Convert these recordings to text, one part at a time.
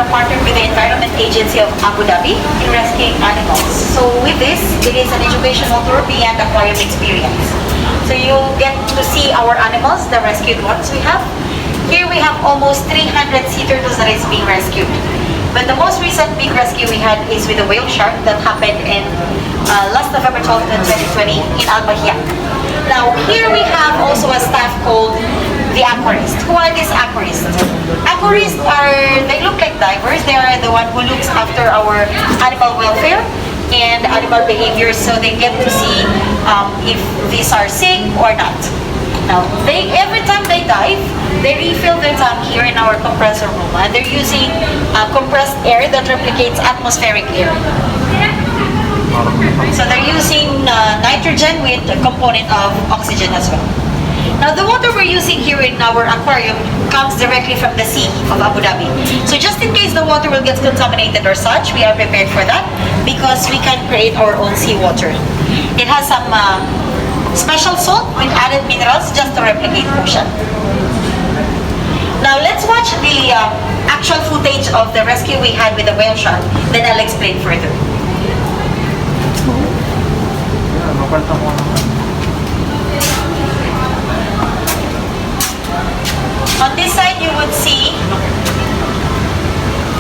partnered with the Environment Agency of Abu Dhabi in rescuing animals. So with this, it is an educational tour beyond aquarium experience. So you get to see our animals, the rescued ones we have. Here we have almost 300 sea turtles that is being rescued. But the most recent big rescue we had is with a whale shark that happened in last November 12th, 2020 in Al Bahia. Now here we have also a staff called the aquarists. Who are these aquarists? Aquarists they look like divers. They are the one who looks after our animal welfare and animal behavior, so they get to see if these are sick or not. Now, every time they dive, they refill their tank here in our compressor room, and they're using compressed air that replicates atmospheric air. So they're using nitrogen with a component of oxygen as well. Now, the water we're using here in our aquarium comes directly from the sea of Abu Dhabi. So just in case the water will get contaminated or such, we are prepared for that because we can create our own seawater. It has some special salt with added minerals just to replicate ocean. Now let's watch the actual footage of the rescue we had with the whale shark. Then I'll explain further. On this side you would see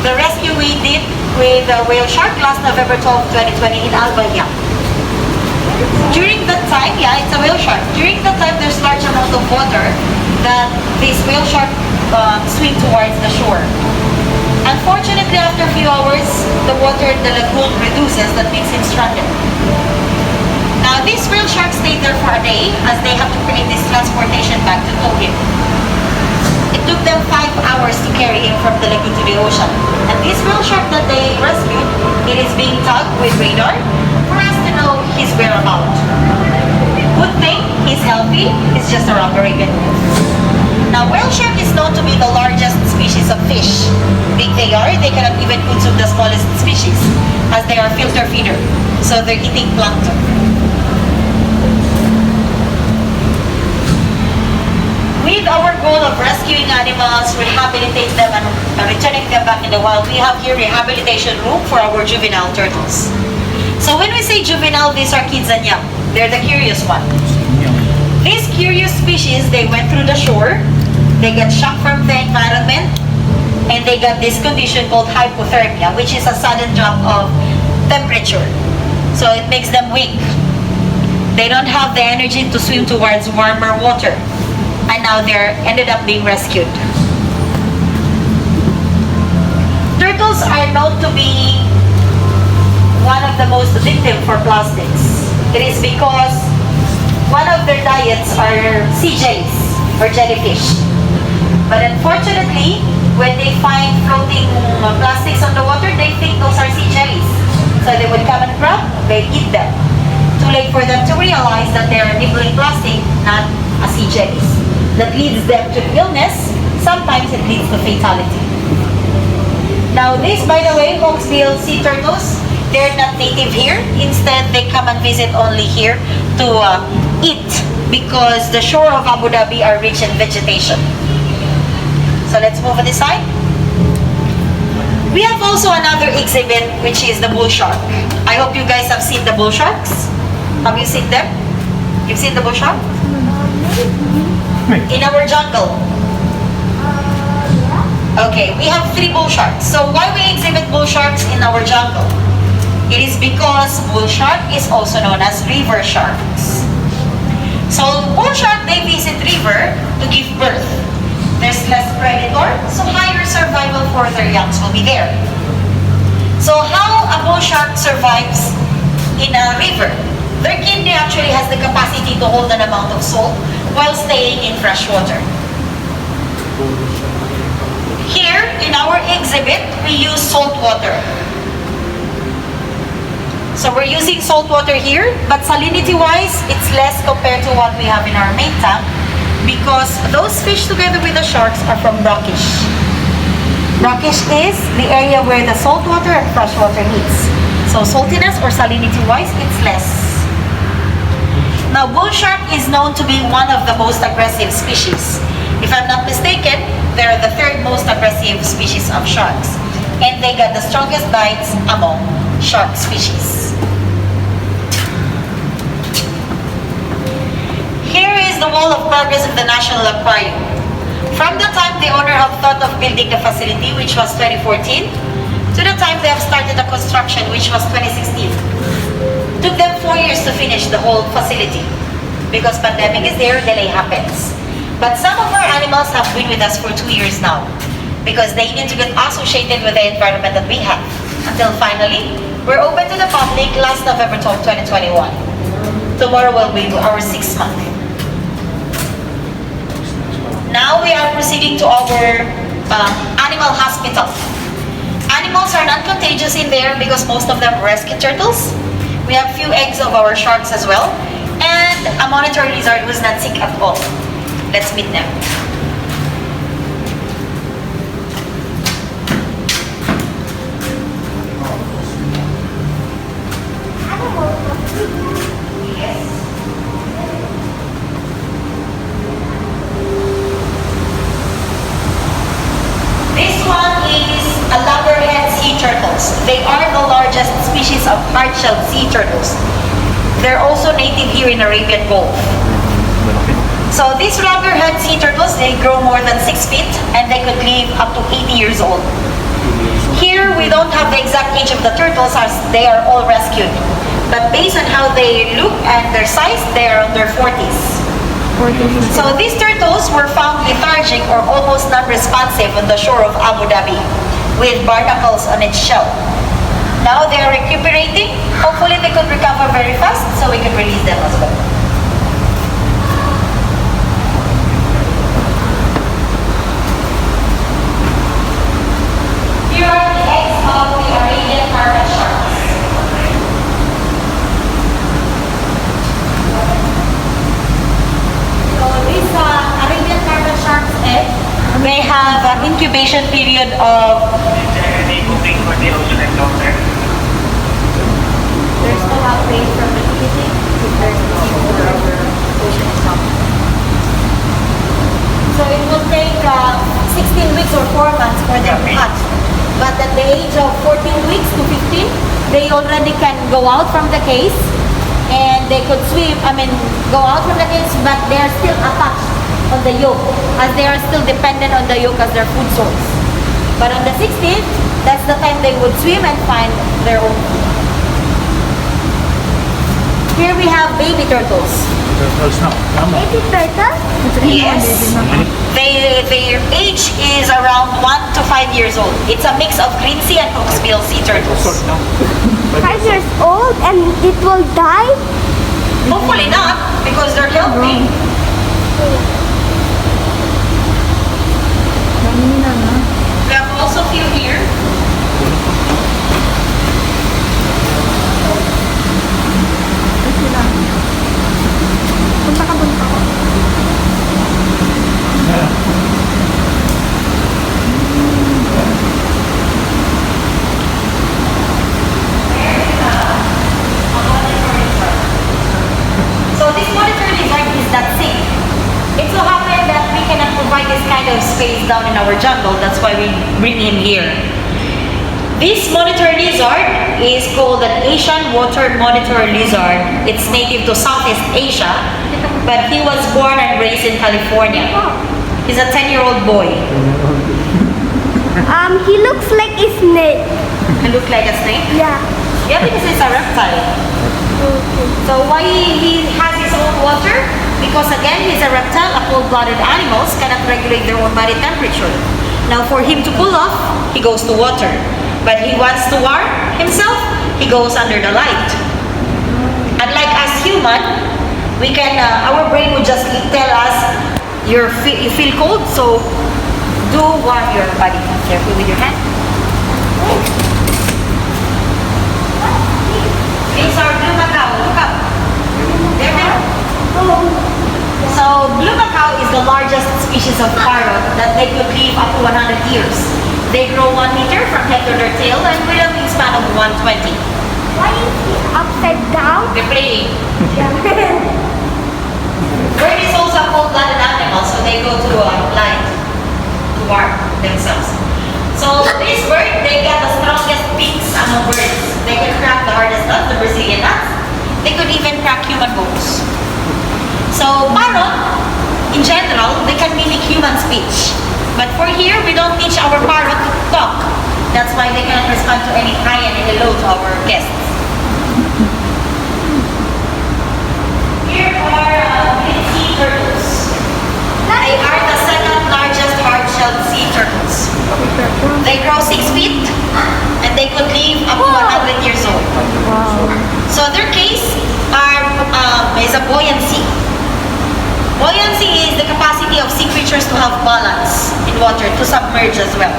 the rescue we did with the whale shark last November 12, 2020 in Al Bahia. During that time, it's a whale shark. During that time, there's large amount of water that this whale shark swim towards the shore. Unfortunately, after a few hours, the water in the lagoon reduces. That makes him stranded. Now, this whale shark stayed there for a day as they have to create this transportation bag to tow him. It took them 5 hours to carry him from the lagoon to the ocean. And this whale shark that they rescued, it is being tagged with radar for us to know his whereabouts. Good thing, he's healthy, he's just around Arabian Gulf. Now, whale shark is known to be the largest species of fish. Big they are, they cannot even consume the smallest species as they are filter feeder. So they're eating plankton. With our goal of rescuing animals, rehabilitate them and returning them back in the wild, we have here rehabilitation room for our juvenile turtles. So when we say juvenile, these are kids and young. They're the curious one. These curious species, they went through the shore, they got shocked from the environment, and they got this condition called hypothermia, which is a sudden drop of temperature. So it makes them weak. They don't have the energy to swim towards warmer water. And now they're ended up being rescued. Turtles are known to be one of the most addictive for plastics. It is because one of their diets are CJs or jellyfish. But unfortunately, when they find floating plastics on the water, they think those are sea jellies. So they would come and grab, they eat them. Too late for them to realize that they are nibbling plastic, not a sea jellies. That leads them to illness. Sometimes it leads to fatality. Now this, by the way, Hawksbill sea turtles, they're not native here. Instead, they come and visit only here to eat because the shore of Abu Dhabi are rich in vegetation. So let's move on this side. We have also another exhibit, which is the bull shark. I hope you guys have seen the bull sharks. Have you seen them? You've seen the bull shark? In our jungle. Okay, we have 3 bull sharks. So why we exhibit bull sharks in our jungle? It is because bull shark is also known as river sharks. So bull shark, they visit river to give birth. There's less predator, so higher survival for their youngs will be there. So how a bull shark survives in a river? Their kidney actually has the capacity to hold an amount of salt while staying in fresh water. Here, in our exhibit, we use salt water. So we're using salt water here, but salinity-wise, it's less compared to what we have in our main tank because those fish together with the sharks are from brackish. Brackish is the area where the salt water and fresh water meets. So saltiness or salinity-wise, it's less. Now, bull shark is known to be one of the most aggressive species. If I'm not mistaken, they're the 3rd most aggressive species of sharks. and they got the strongest bites among shark species. Here is the wall of progress of the National Aquarium. From the time the owner have thought of building the facility, which was 2014, to the time they have started the construction, which was 2016. Took them 4 years to finish the whole facility. Because pandemic is there, delay happens. But some of our animals have been with us for 2 years now, because they need to get associated with the environment that we have. Until finally, we're open to the public last November 12, 2021. Tomorrow will be our 6th month. Now we are proceeding to our animal hospital. Animals are non-contagious in there because most of them are rescue turtles. We have few eggs of our sharks as well, and a monitor lizard who's not sick at all. Let's meet them. They are the largest species of hard-shelled sea turtles. They're also native here in Arabian Gulf. So these loggerhead sea turtles, they grow more than 6 feet and they could live up to 80 years old. Here we don't have the exact age of the turtles as they are all rescued. But based on how they look and their size, they are in their 40s. So these turtles were found lethargic or almost non-responsive on the shore of Abu Dhabi, with barnacles on its shell. Now they are recuperating. Hopefully they could recover very fast so we can release them as well. Here are the eggs of the Arabian carpet sharks. So these Arabian carpet sharks eggs, they have an incubation period of... There's no update from the beginning. So it will take 16 weeks or 4 months for them to hatch. But at the age of 14 weeks to 15, they already can go out from the case and they could swim, go out from the case, but they are still attached on the yolk, as they are still dependent on the yolk as their food source. But on the 16th, that's the time they would swim and find their own food. Here we have baby turtles. Baby turtle? Yes. Their age is around 1 to 5 years old. It's a mix of green sea and hawksbill sea turtles. 5 years old and it will die? Hopefully not, because they're healthy. We have also few here. Punta ka. So this monitor lizard is not sick. It so happened that we cannot provide this kind of space down in our jungle. That's why we bring him here. This monitor lizard is called an Asian water monitor lizard. It's native to Southeast Asia, but he was born and raised in California. He's a 10-year-old boy. He looks like a snake. He looks like a snake? Yeah. Yeah, because it's a reptile. Okay. So why he has his own water? Because again, he's a reptile. A cold-blooded animals cannot regulate their own body temperature. Now for him to cool off, he goes to water. But he wants to warm himself, he goes under the light. Unlike us human, we can, our brain would just tell us, you feel cold, so do warm your body. Careful with your hand. These are blue macao. Look up. There, there. So blue macao is the largest species of parrot that they could live up to 100 years. They grow 1 meter from head to their tail and with a wingspan of 120. Why is he upside down? They're playing. Yeah. Bird is also a cold-blooded animal, so they go to light to warm themselves. So this bird, they got Brazilian nuts. They could even crack human bones. So parrot, in general, they can mimic human speech. But for here, we don't teach our parrot to talk. That's why they cannot respond to any hi and hello to our guests. Here are green sea turtles. They are the second largest hard-shelled sea turtles. They grow 6 feet and they could live up to 100 years old. Wow. So their case is a buoyancy. Buoyancy is the capacity of sea creatures to have balance in water, to submerge as well.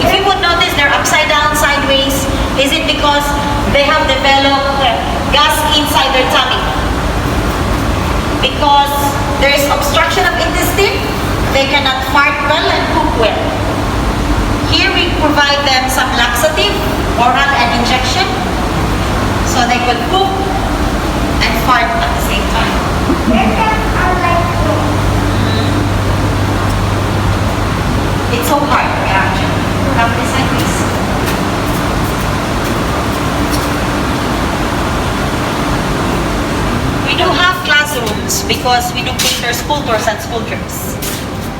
If you would notice, they're upside down, sideways. Is it because they have developed gas inside their tummy? Because there's obstruction of intestine, they cannot fart well and poop well. Here we provide them some laxative, oral and injection, so they could poop and fart at the same time. It's so hard, actually. Come this side, please. We do have classrooms because we do cater school tours and school trips.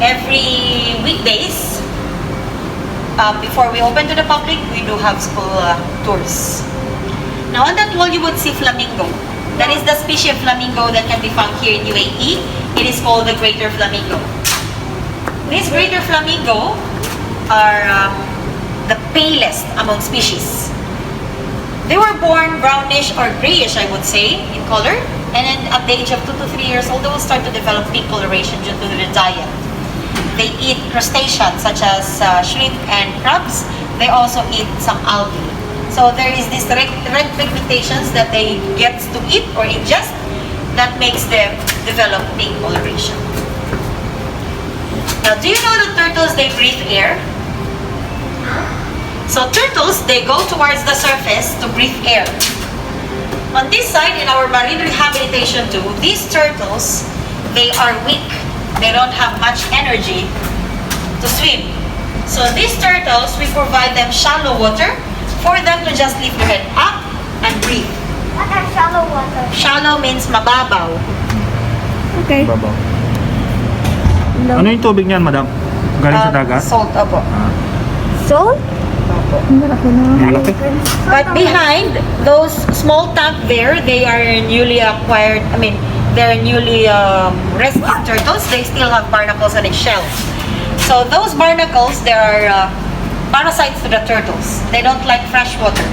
Every weekdays, before we open to the public, we do have school tours. Now on that wall, you would see flamingo. That is the species of flamingo that can be found here in UAE. It is called the greater flamingo. These greater flamingo are the palest among species. They were born brownish or grayish, I would say, in color. And then at the age of 2 to 3 years old, they will start to develop pink coloration due to their diet. They eat crustaceans such as shrimp and crabs. They also eat some algae. So there is this red pigmentations that they get to eat or ingest that makes them develop pink coloration. Now, do you know that turtles, they breathe air? So turtles, they go towards the surface to breathe air. On this side, in our marine rehabilitation too, these turtles, they are weak. They don't have much energy to swim. So these turtles, we provide them shallow water for them to just lift their head up and breathe. What are shallow water? Shallow means mababaw. Okay. Babaw. Ano yung tubig niyan, madam? Galing sa dagat? Salt, opo. Salt? Malaki. But behind those small tank there, they are newly acquired, they're newly rescued turtles. They still have barnacles on its shell. So those barnacles, they are parasites to the turtles. They don't like fresh water.